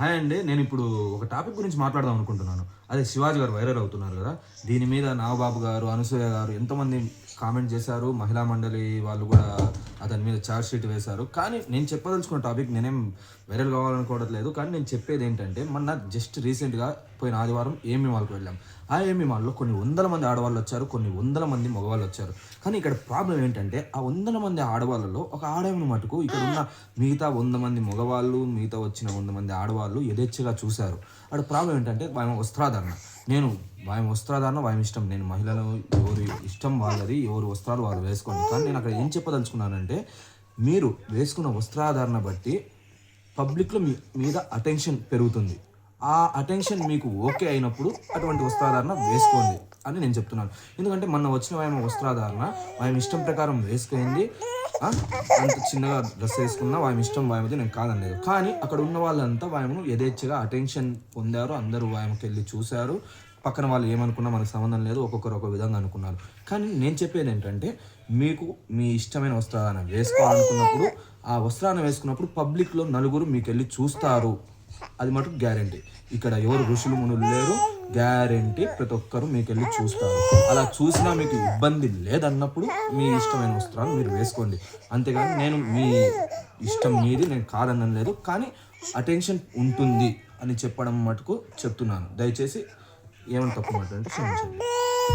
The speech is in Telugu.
హాయ్ అండి. నేను ఇప్పుడు ఒక టాపిక్ గురించి మాట్లాడదాం అనుకుంటున్నాను. అదే శివాజీ గారు వైరల్ అవుతున్నారు గదా! దీని మీద నాగబాబు గారు, అనసూయ గారు ఎంతోమంది కామెంట్ చేశారు. మహిళా మండలి వాళ్ళు గూడా అతని మీద చార్జ్ షీట్ వేశారు. కానీ నేను చెప్పదలుచుకున్న టాపిక్ నేనేం వైరల్ కావాలనుకోవట్లేదు. కానీ నేను చెప్పేదేంటంటే మొన్న జస్ట్ రీసెంట్‌గా పోయిన ఆదివారం ఏఎంబీ మాల్‌కి వెళ్ళాం. ఆ ఏఎంబీ మాల్‌లో కొన్ని వందల మంది ఆడవాళ్ళొచ్చారు. కొన్ని వందల మంది మగవాళ్ళొచ్చారు. కానీ ఇక్కడ ప్రాబ్లమ్ ఏంటంటే ఆ వందల మంది ఆడవాళ్ళలో ఒక ఆడామెను మటుకు ఇక్కడున్న మిగతా 100 మంది మగవాళ్ళు, మిగతా వచ్చిన 100 మంది ఆడవాళ్ళు యథేచ్ఛగా చూశారు. అక్కడ ప్రాబ్లమ్ ఏంటంటే ఆమె వస్త్రాధరణ. నేను ఆమె వస్త్రాధారణ ఆమె ఇష్టం. నేను మహిళలు ఎవరి ఇష్టం వాళ్ళది. ఎవరి వస్త్రాలు వాళ్ళు వేసుకోండి. కానీ నేను అక్కడ ఏం చెప్పదలుచుకున్నానంటే, మీరు వేసుకున్న వస్త్రాధారణ బట్టి పబ్లిక్‌లో మీ మీద అటెన్షన్ పెరుగుతుంది. ఆ అటెన్షన్ మీకు ఓకే అయినప్పుడు అటువంటి వస్త్రాధారణ వేసుకోండి అని నేను చెప్తున్నాను. ఎందుకంటే మొన్న వచ్చిన ఆమె వస్త్రాధారణ ఆమె ఇష్టం ప్రకారం వేసుకుంది. అంత చిన్నగా డ్రెస్ వేసుకున్నా ఆమె ఇష్టం ఆమెది, నేను కాదనలేదు. కానీ అక్కడ ఉన్న వాళ్ళంతా ఆమెను యథేచ్ఛగా అటెన్షన్ పొందారు. అందరూ ఆమెకెళ్ళి చూశారు. పక్కన వాళ్ళు ఏమనుకున్నా మనకు సంబంధం లేదు. ఒక్కొక్కరు ఒక విధంగా అనుకున్నారు. కానీ నేను చెప్పేది ఏంటంటే, మీకు మీ ఇష్టమైన వస్త్రాలను వేసుకోవాలనుకున్నప్పుడు, ఆ వస్త్రాన్ని వేసుకున్నప్పుడు పబ్లిక్‌లో నలుగురు మీకెళ్ళి చూస్తారు. అది మటుకు గ్యారంటీ. ఇక్కడ ఎవరు ఋషులు మునులు లేరు. గ్యారంటీ ప్రతి ఒక్కరు మీకెళ్ళి చూస్తారు. అలా చూసినా మీకు ఇబ్బంది లేదన్నప్పుడు మీ ఇష్టమైన వస్త్రాలు మీరు వేసుకోండి. అంతేగాని నేను మీ ఇష్టం మీది, నేను కాదనడం లేదు. కానీ అటెన్షన్ ఉంటుంది అని చెప్పడం మటుకు చెప్తున్నాను. దయచేసి ఏమైనా తప్పు మాట్లాడంటే క్షమించండి.